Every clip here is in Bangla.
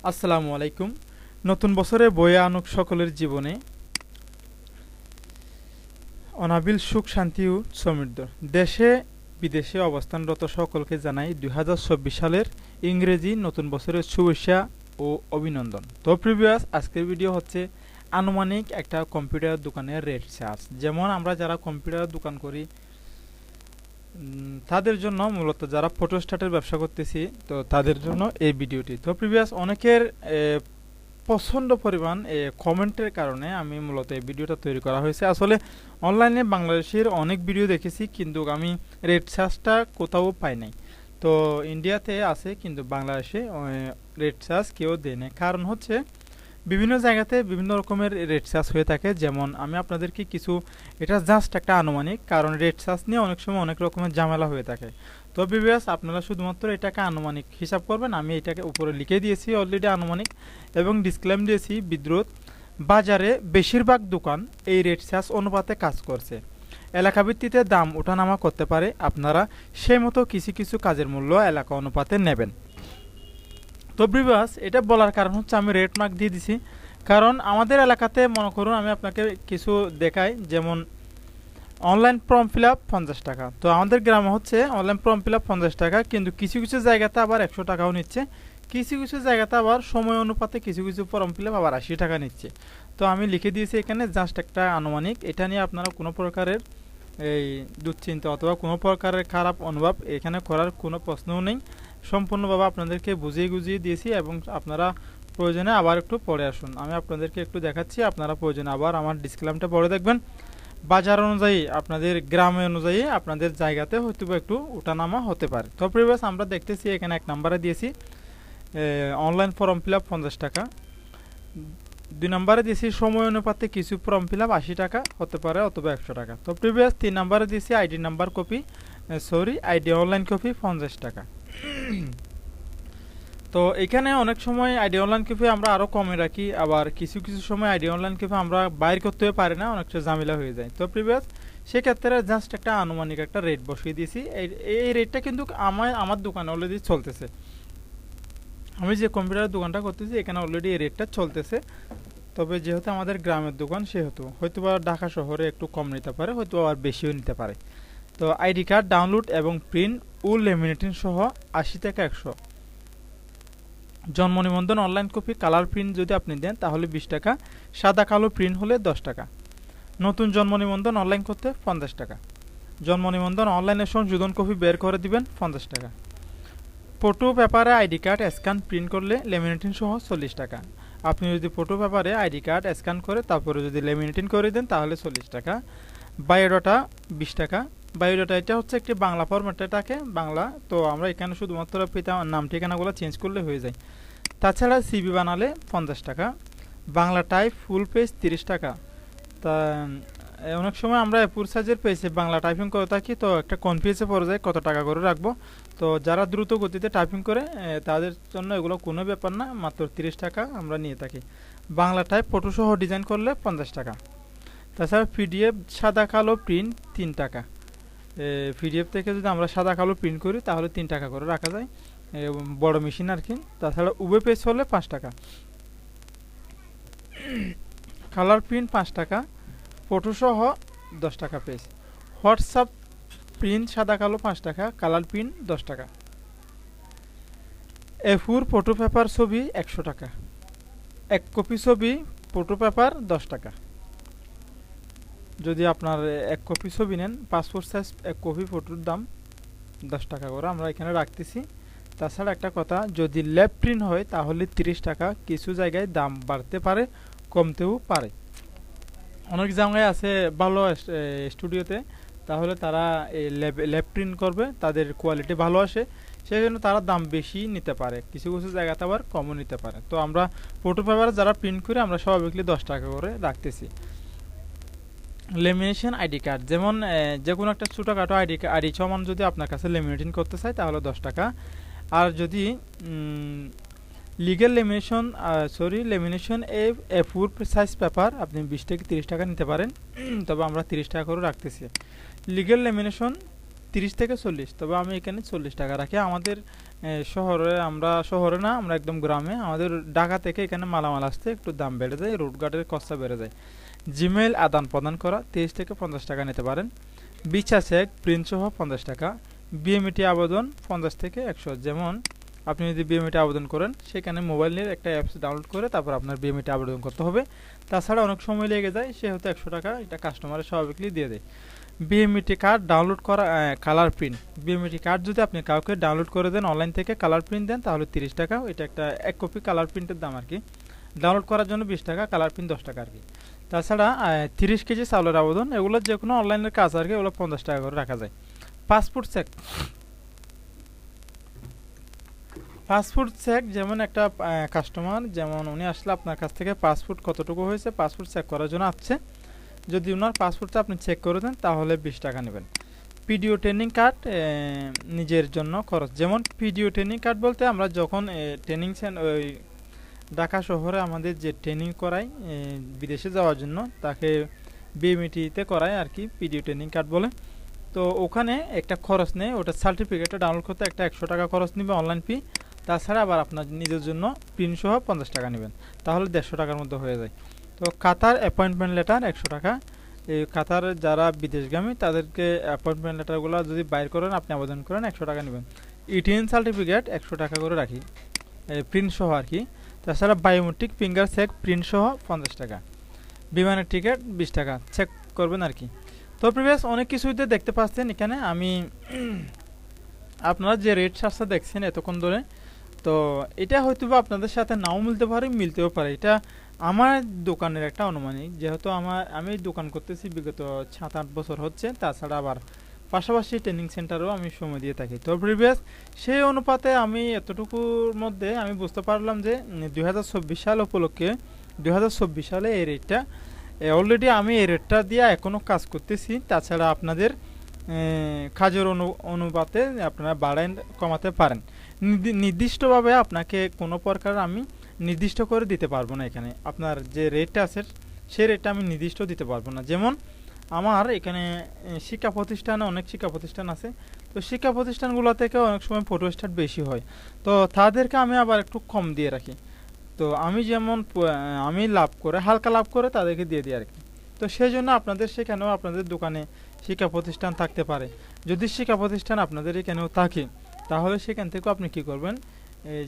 আসসালামু আলাইকুম। নতুন বছরে বয়ে আনুক সকলের জীবনে অনাবিল সুখ শান্তি ও সমৃদ্ধি। দেশে বিদেশে অবস্থানরত সকলকে জানাই ২০২৪ সালের ইংরেজি নতুন বছরের শুভেচ্ছা ও অভিনন্দন। তো প্রিভিয়াস আজকের ভিডিও হচ্ছে আনুমানিক একটা কম্পিউটার দোকানের রেট চার্জ। যেমন আমরা যারা কম্পিউটার দোকান করি তাদের জন্য, মূলত যারা ফটোস্ট্যাটের ব্যবসা করতেছি, তো তাদের জন্য এই ভিডিওটি। তো প্রিভিয়াস অনেকের প্রচণ্ড পরিমাণ কমেন্টের কারণে আমি মূলত এই ভিডিওটা তৈরি করা হয়েছে। আসলে অনলাইনে বাংলাদেশের অনেক ভিডিও দেখেছি, কিন্তু আমি রেট চার্জটা কোথাও পাই নাই। তো ইন্ডিয়াতে আছে, কিন্তু বাংলাদেশে রেট চার্জ কেউ দেয় না। কারণ হচ্ছে বিভিন্ন জায়গাতে বিভিন্ন রকমের রেট চার্জ হয়ে থাকে। যেমন আমি আপনাদেরকে কিছু, এটা জাস্ট একটা আনুমানিক, কারণ রেট চার্জ নিয়ে অনেক সময় অনেক রকমের ঝামেলা হয়ে থাকে। তো ভিউয়ার্স, আপনারা শুধুমাত্র এটাকে আনুমানিক হিসাব করবেন। আমি এটাকে উপরে লিখে দিয়েছি অলরেডি আনুমানিক, এবং ডিসক্লেম দিয়েছি বিদ্রুত। বাজারে বেশিরভাগ দোকান এই রেট চার্জ অনুপাতে কাজ করছে। এলাকা ভিত্তিতে দাম ওঠানামা করতে পারে, আপনারা সেই মতো কিছু কিছু কাজের মূল্য এলাকা অনুপাতে নেবেন। তো ভিউয়ার্স, এটা বলার কারণ হচ্ছে আমি রেট মার্ক দিয়ে দিছি, কারণ আমাদের এলাকাতে মনে করুন আমি আপনাকে কিছু দেখাই। যেমন অনলাইন ফর্ম ফিল আপ 50 টাকা। তো আমাদের গ্রামে হচ্ছে অনলাইন ফর্ম ফিল আপ 50 টাকা, কিন্তু কিছু কিছু জায়গাতে আবার 100 টাকাও নিচ্ছে। কিছু কিছু জায়গাতে আবার সময় অনুপাতে কিছু কিছু ফর্ম ফিল আপ আবার 80 টাকা নিচ্ছে। তো আমি লিখে দিয়েছি এখানে জাস্ট একটা আনুমানিক। এটা নিয়ে আপনারা কোনো প্রকারের এই দুশ্চিন্তা অথবা কোনো প্রকারের খারাপ অনুভব এখানে করার কোনো প্রশ্নও নেই। সম্পূর্ণভাবে আপনাদেরকে বুঝিয়ে দিয়েছি, এবং আপনারা প্রয়োজনে আবার একটু পড়ে আসুন। আমি আপনাদেরকে একটু দেখাচ্ছি, আপনারা প্রয়োজনে আবার আমার ডিসক্লেমটা পড়ে দেখবেন। বাজার অনুযায়ী, আপনাদের গ্রামে অনুযায়ী, আপনাদের জায়গাতে হয়তো একটু ওঠানামা হতে পারে। তো প্রিভিয়াস আমরা দেখতেছি এখানে 1 নম্বরে দিয়েছি অনলাইন ফর্ম ফিল আপ 50 টাকা। 2 নম্বরে দিয়েছি সময় অনুপাতে কিছু ফর্ম ফিল আপ 80 টাকা হতে পারে অথবা 100 টাকা। তো প্রিভিয়াস 3 নম্বরে দিয়েছি ID number copy, ID online copy 50 টাকা। তো এখানে অনেক সময় আইডি অনলাইন কপি আমরা আরও কমে রাখি, আবার কিছু কিছু সময় আইডি অনলাইন কপি আমরা বাইর করতেও পারি না, অনেকটা ঝামেলা হয়ে যায়। তো প্রিভিয়াস সেক্ষেত্রে জাস্ট একটা আনুমানিক একটা রেট বসিয়ে দিয়েছি। এই রেটটা কিন্তু আমার দোকানে অলরেডি চলতেছে। আমি যে কম্পিউটারের দোকানটা করতেছি এখানে অলরেডি এই রেটটা চলতেছে। তবে যেহেতু আমাদের গ্রামের দোকান, সেহেতু হয়তো বা ঢাকা শহরে একটু কম নিতে পারে, হয়তো আবার বেশিও নিতে পারে। তো আইডি কার্ড ডাউনলোড এবং প্রিন্ট ও লেমিনেটিং সহ 80 থেকে 100। জন্ম নিবন্ধন অনলাইন কপি কালার প্রিন্ট যদি আপনি দেন তাহলে 20 টাকা, সাদা কালো প্রিন্ট হলে 10 টাকা। নতুন জন্ম নিবন্ধন অনলাইন করতে 50 টাকা। জন্ম নিবন্ধন অনলাইনে সংশোধন কপি বের করে দিবেন 50 টাকা। ফটো পেপারে আইডি কার্ড স্ক্যান প্রিন্ট করলে লেমিনেটিং সহ 40 টাকা। আপনি যদি ফটো পেপারে আইডি কার্ড স্ক্যান করে তারপরে যদি লেমিনেটিং করে দেন তাহলে 40 টাকা। বায়োডাটা 20 টাকা। বায়োডাটা এটা হচ্ছে একটি বাংলা ফরম্যাটে থাকে, বাংলা। তো আমরা এখানে শুধুমাত্র নাম ঠিকানাগুলো চেঞ্জ করলে হয়ে যায়। তাছাড়া সিভি বানালে 50 টাকা। বাংলা টাইপ ফুল পেজ 30 টাকা। তা অনেক সময় আমরা এ4 সাইজের পেজে বাংলা টাইপিং করে থাকি, তো একটা কনফিউজে পড়ে যায় কত টাকা করে রাখবো। তো যারা দ্রুত গতিতে টাইপিং করে তাদের জন্য এগুলো কোনো ব্যাপার না, মাত্র 30 টাকা আমরা নিয়ে থাকি। বাংলা টাইপ ফটোসহ ডিজাইন করলে 50 টাকা। তাছাড়া পিডিএফ সাদা কালো প্রিন্ট 3 টাকা। পিডিএফ থেকে যদি আমরা সাদা কালো প্রিন্ট করি তাহলে 3 টাকা করে রাখা যায়, বড় মেশিন আর কি। তাছাড়া উবে পেজ হলে 5 টাকা। কালার প্রিন্ট 5 টাকা, ফটোসহ 10 টাকা পেজ। হোয়াটসঅ্যাপ প্রিন্ট সাদা কালো 5 টাকা, কালার প্রিন্ট 10 টাকা। A4 ফটো পেপার ছবি 100 টাকা। 1 কপি ছবি ফটো পেপার 10 টাকা। যদি আপনার 1 কপি ছবি নেন, পাসপোর্ট সাইজ 1 কপি ফটোর দাম 10 টাকা করে আমরা এখানে রাখতেছি। তাছাড়া একটা কথা, যদি ল্যাব প্রিন্ট হয় তাহলে 30 টাকা। কিছু জায়গায় দাম বাড়তে পারে, কমতেও পারে। অনেক জায়গায় আছে ভালো স্টুডিওতে, তাহলে তারা এই ল্যাব প্রিন্ট করবে, তাদের কোয়ালিটি ভালো আসে, সেই জন্য তারা দাম বেশি নিতে পারে। কিছু কিছু জায়গাতে আবার কমও নিতে পারে। তো আমরা ফটো পেপার যারা প্রিন্ট করি আমরা স্বাভাবিকলি 10 টাকা করে রাখতেছি। লেমিনেশন আইডি কার্ড, যেমন যে কোনো একটা ছোটোখাটো আইডি সমান যদি আপনার কাছে লেমিনেটিং করতে চাই তাহলে 10 টাকা। আর যদি legal lamination A4 size paper আপনি 20 থেকে 30 টাকা নিতে পারেন, তবে আমরা 30 টাকা করে রাখতেছি। লিগ্যাল লেমিনেশন 30 থেকে 40, তবে আমি এখানে 40 টাকা রাখি। আমাদের শহরে, আমরা শহরে না, আমরা একদম গ্রামে, আমাদের ঢাকা থেকে এখানে মালামাল আসতে একটু দাম বেড়ে যায়, রোড গার্ডের খরচা বেড়ে যায়। জিমেইল আদান প্রদান করা 30 থেকে 50 টাকা নিতে পারেন। ভিসা চেক প্রিন্ট সহ 50 টাকা। বিএমইটি আবেদন 50 থেকে 100। যেমন আপনি যদি বিএমইটি আবেদন করেন, সেখানে মোবাইলের একটা অ্যাপস ডাউনলোড করে তারপর আপনার বিএমইটি আবেদন করতে হবে। তাছাড়া অনেক সময় লেগে যায়, সেহেতু 100 টাকা এটা কাস্টমারের স্বাভাবিকলি দিয়ে দেয়। বিএমইটি কার্ড ডাউনলোড করা, কালার প্রিন্ট। বিএমইটি কার্ড যদি আপনি কাউকে ডাউনলোড করে দেন, অনলাইন থেকে কালার প্রিন্ট দেন, তাহলে 30 টাকা। এটা একটা 1 কপি কালার প্রিন্টের দাম আর কি। ডাউনলোড করার জন্য 20 টাকা, কালার প্রিন্ট 10 টাকা আর কি। তাছাড়া 30 কেজি চাউলের আবেদন, এগুলো যে কোনো অনলাইনের কাজ আর কি, এগুলো 50 টাকা করে রাখা যায়। Passport check. পাসপোর্ট চেক যেমন একটা কাস্টমার, যেমন উনি আসলে আপনার কাছ থেকে পাসপোর্ট কতটুকু হয়েছে পাসপোর্ট চেক করার জন্য আসছে, যদি ওনার পাসপোর্টটা আপনি চেক করে দেন তাহলে 20 টাকা নেবেন। পিডিও ট্রেনিং কার্ড, নিজের জন্য খরচ। যেমন পিডিও ট্রেনিং কার্ড বলতে আমরা যখন ট্রেনিং ওই ঢাকা শহরে আমাদের যে ট্রেনিং করাই বিদেশে যাওয়ার জন্য, তাকে বিএমইটিতে করায় আর কি, পিডিও ট্রেনিং কার্ড বলে। তো ওখানে একটা খরচ নেই, ওটা সার্টিফিকেটটা ডাউনলোড করতে একটা 100 টাকা খরচ নেবে অনলাইন ফি। তাছাড়া আবার আপনার নিজের জন্য প্রিন্ট সহ 50 টাকা নেবেন, তাহলে 150 টাকার মধ্যে হয়ে যায়। তো কাতার অ্যাপয়েন্টমেন্ট লেটার 100 টাকা। এই কাতার যারা বিদেশগামী তাদেরকে অ্যাপয়েন্টমেন্ট লেটারগুলো যদি বাইর করেন, আপনি আবেদন করেন, 100 টাকা নেবেন। ইটিএন সার্টিফিকেট 100 টাকা করে রাখি, প্রিন্ট সহ আর কি। তাছাড়া বায়োমেট্রিক ফিঙ্গার চেক প্রিন্ট সহ 50 টাকা। বিমানের টিকিট 20 টাকা চেক করবেন আর কি। তো প্রিভিয়াস অনেক কিছুতে দেখতে পাচ্ছেন এখানে আমি আপনারা যে রেট চার্টটা দেখছেন এতক্ষণ ধরে, তো এটা হয়তো বা আপনাদের সাথে নাও মিলতে পারে, মিলতেও পারে। এটা আমার দোকানের একটা অনুমানিক, যেহেতু আমি দোকান করতেছি বিগত 7-8 বছর হচ্ছে। তাছাড়া আবার পাশাপাশি ট্রেনিং সেন্টারেও আমি সময় দিয়ে থাকি। তো প্রিভিয়াস সেই অনুপাতে আমি এতটুকুর মধ্যে আমি বুঝতে পারলাম যে 2024 সাল উপলক্ষে 2024 সালে এই রেটটা অলরেডি আমি এই রেটটা দিয়ে এখনও কাজ করতেছি। তাছাড়া আপনাদের কাজের অনুপাতে আপনারা বাড়ান কমাতে পারেন। নির্দিষ্টভাবে আপনাকে কোনো প্রকার আমি নির্দিষ্ট করে দিতে পারবো না। এখানে আপনার যে রেটটা আছে সেই রেটটা আমি নির্দিষ্ট দিতে পারবো না। যেমন আমার এখানে শিক্ষা প্রতিষ্ঠানে অনেক শিক্ষা প্রতিষ্ঠান আছে, তো শিক্ষা প্রতিষ্ঠানগুলো থেকে অনেক সময় ফটো স্টার্ট বেশি হয়, তো তাদেরকে আমি আবার একটু কম দিয়ে রাখি। তো আমি যেমন আমি লাভ করে, হালকা লাভ করে তাদেরকে দিয়ে দিই আর কি। তো সেই জন্য আপনাদের সেখানেও আপনাদের দোকানে শিক্ষা প্রতিষ্ঠান থাকতে পারে। যদি শিক্ষা প্রতিষ্ঠান আপনাদের এখানেও থাকে, তাহলে সেখান থেকেও আপনি কি করবেন,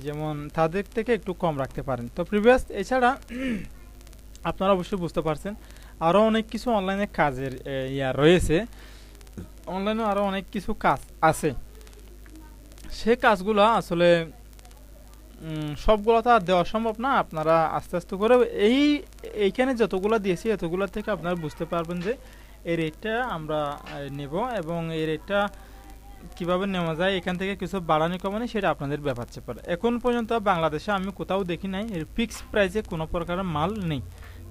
যেমন তাদের থেকে একটু কম রাখতে পারেন। তো প্রিভিয়াস এছাড়া আপনারা অবশ্যই বুঝতে পারছেন আরও অনেক কিছু অনলাইনে কাজের রয়েছে, অনলাইনে আরও অনেক কিছু কাজ আছে। সে কাজগুলো আসলে সবগুলো তো আর দেওয়া সম্ভব না। আপনারা আস্তে আস্তে করে এইখানে যতগুলো দিয়েছি এতগুলো থেকে আপনারা বুঝতে পারবেন যে এই রেটটা আমরা নেব, এবং এই রেটটা কিভাবে নেওয়া যায়, এখান থেকে কিছু বাড়ানো কমানো সেটা আপনাদের ব্যাপার চেপার। এখন পর্যন্ত বাংলাদেশে আমি কোথাও দেখি নাই এর ফিক্সড প্রাইসে কোনো প্রকারের মাল নেই।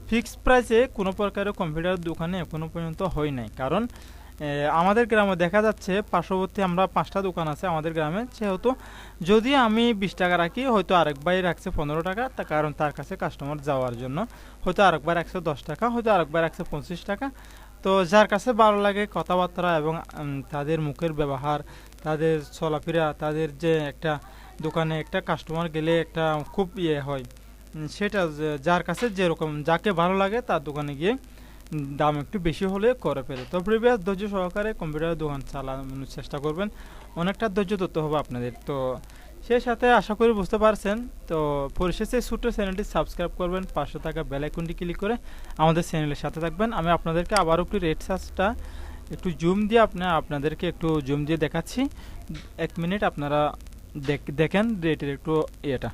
ফিক্সড প্রাইসে কোনো প্রকারের কম্পিউটার দোকানে এখনো পর্যন্ত হয় নাই। কারণ আমাদের গ্রামে দেখা যাচ্ছে পার্শ্ববর্তী আমরা 5টা দোকান আছে আমাদের গ্রামে, সেহেতু যদি আমি 20 টাকা রাখি, হয়তো আরেক ভাই রাখছে 15 টাকা, কারণ তার কাছে কাস্টমার যাওয়ার জন্য, হয়তো আরেকবার রাখছে 10 টাকা, হয়তো আরেকবার রাখছে 25 টাকা। তো যার কাছে ভালো লাগে কথাবার্তা এবং তাদের মুখের ব্যবহার, তাদের চলাফেরা, তাদের যে একটা দোকানে একটা কাস্টমার গেলে একটা খুব হয়, সেটা যার কাছে যেরকম যাকে ভালো লাগে তার দোকানে গিয়ে দাম একটু বেশি হলে করে ফেলে। তো প্রিভিয়াস ধৈর্য সহকারে কম্পিউটার দোকান চালানোর চেষ্টা করবেন, অনেকটা ধৈর্য ধরতে হবে আপনাদের। তো সেই সাথে আশা করি বুঝতে পারছেন। তো পরিশেষে ছোট্ট চ্যানেলটি সাবস্ক্রাইব করবেন, পাশে থাকা বেল আইকনটি ক্লিক করে আমাদের চ্যানেলের সাথে থাকবেন। আমি আপনাদেরকে আবারও একটু রেট চার্জটা একটু জুম দিয়ে আপনাদেরকে একটু জুম দিয়ে দেখাচ্ছি। 1 মিনিট আপনারা দেখেন রেটের একটু ইয়েটা।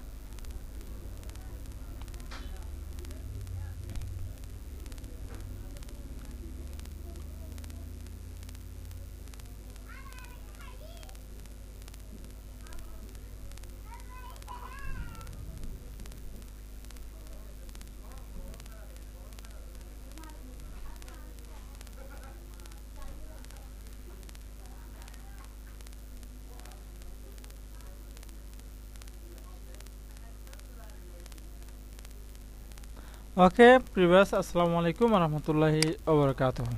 ওকে প্রিভিয়াস, আসসালামু আলাইকুম ওয়া রাহমাতুল্লাহি ওয়া বারাকাতুহু।